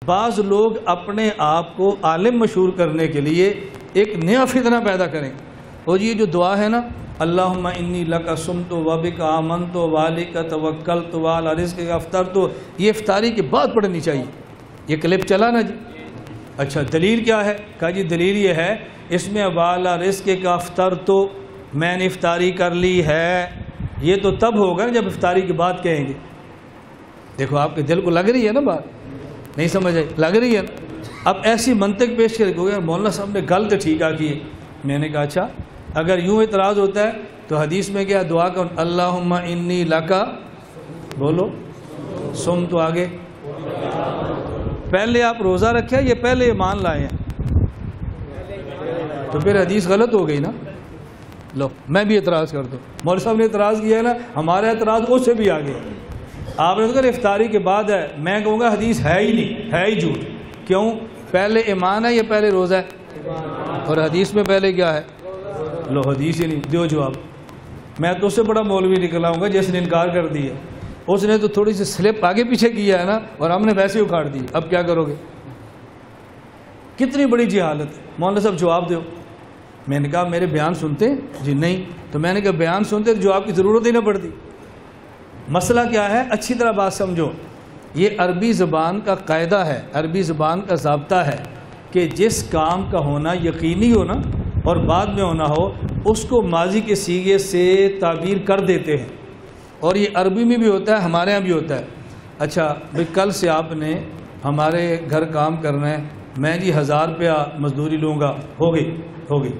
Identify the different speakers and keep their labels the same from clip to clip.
Speaker 1: بعض لوگ اپنے آپ کو عالم مشہور کرنے کے لیے ایک نیا فتنہ پیدا کریں، اور یہ جو دعا ہے نا، اللہم انی لک صمت و بک آمنت و علیک توکلت و علی رزقک افطرت، یہ افطاری کے بعد پڑھنی چاہیے۔ یہ کلپ چلا نا جی؟ اچھا، دلیل کیا ہے؟ کہا جی دلیل یہ ہے، اس میں وعلی رزقک افطرت، میں نے افطاری کر لی ہے، یہ تو تب ہوگا نا جب افطاری کے بعد کہیں گے۔ دیکھو آپ کے دل کو لگ رہی ہے نا بات، نہیں سمجھ آئی؟ لگ رہی ہے نا؟ اب ایسی منطق پیش کر گیا مولانا صاحب نے غلط ٹھیک کی ہے۔ میں نے کہا اچھا اگر یوں اعتراض ہوتا ہے تو حدیث میں کیا دعا کا اللہم انی لکا، بولو سم، تو آگے پہلے آپ روزہ رکھے یہ پہلے ایمان لائے ہیں، تو پھر حدیث غلط ہو گئی نا۔ لو میں بھی اعتراض کر دوں، مولوی صاحب نے اعتراض کیا ہے نا، ہمارا اعتراض اس سے بھی آگے۔ آپ نے کہا افطاری کے بعد ہے، میں کہوں گا حدیث ہے ہی نہیں، ہے ہی جھوٹ۔ کیوں؟ پہلے ایمان ہے یا پہلے روزہ ہے؟ اور حدیث میں پہلے کیا ہے؟ لو حدیث ہی نہیں، دیو جواب۔ میں تو اس سے بڑا مولوی نکلا ہوں گا جس نے انکار کر دی ہے، اس نے تو تھوڑی سی سلپ آگے پیچھے کیا ہے نا، اور ہم نے ویسے ہی اکھاڑ دی۔ اب کیا کرو گے؟ کتنی بڑی جہالت ہے۔ مولانا صاحب جواب دو۔ میں نے کہا میرے بیان سنتے؟ جی نہیں۔ تو میں نے کہا بیان سنتے تو جواب کی ضرورت ہی نہ پڑتی۔ مسئلہ کیا ہے؟ اچھی طرح بات سمجھو، یہ عربی زبان کا قاعدہ ہے، عربی زبان کا ضابطہ ہے کہ جس کام کا ہونا یقینی ہو نا اور بعد میں ہونا ہو، اس کو ماضی کے صیغے سے تعبیر کر دیتے ہیں، اور یہ عربی میں بھی ہوتا ہے، ہمارے ہاں بھی ہوتا ہے۔ اچھا بھئی کل سے آپ نے ہمارے گھر کام کرنا ہے، میں جی 1000 روپیہ مزدوری لوں گا، ہو گئی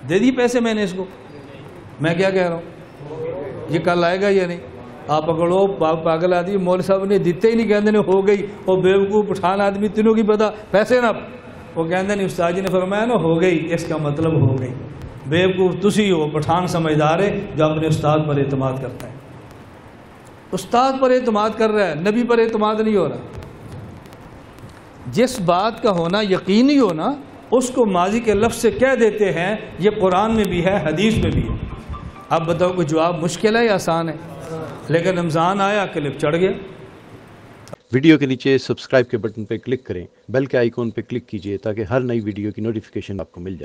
Speaker 1: دے دی پیسے میں نے اس کو۔ میں کیا کہہ رہا ہوں؟ یہ کل آئے گا یا نہیں؟ آپ پکڑو پاگل آدمی، مولوی صاحب نے دیتے ہی نہیں، کہتے ہیں ہو گئی، اور بیوقوف پٹھان آدمی تینوں کی پتہ پیسے نہ، وہ کہتے ہیں استاد جی نے فرمایا نا ہو گئی، اس کا مطلب ہو گئی۔ بیوقوف تسی ہو، پٹھان سمجھدار ہے جو اپنے استاد پر اعتماد کرتا ہے۔ استاد پر اعتماد کر رہا ہے، نبی پر اعتماد نہیں ہو رہا۔ جس بات کا ہونا یقینی ہونا اس کو ماضی کے لفظ سے کہہ دیتے ہیں، یہ قرآن میں بھی ہے، حدیث میں بھی ہے۔ اب بتاؤ کہ جواب مشکل ہے یا آسان ہے؟ لیکن رمضان آیا، کلپ چڑھ گیا۔
Speaker 2: ویڈیو کے نیچے سبسکرائب کے بٹن پہ کلک کریں، بیل کے آئیکن پہ کلک کیجئے تاکہ ہر نئی ویڈیو کی نوٹیفیکیشن آپ کو مل جائے۔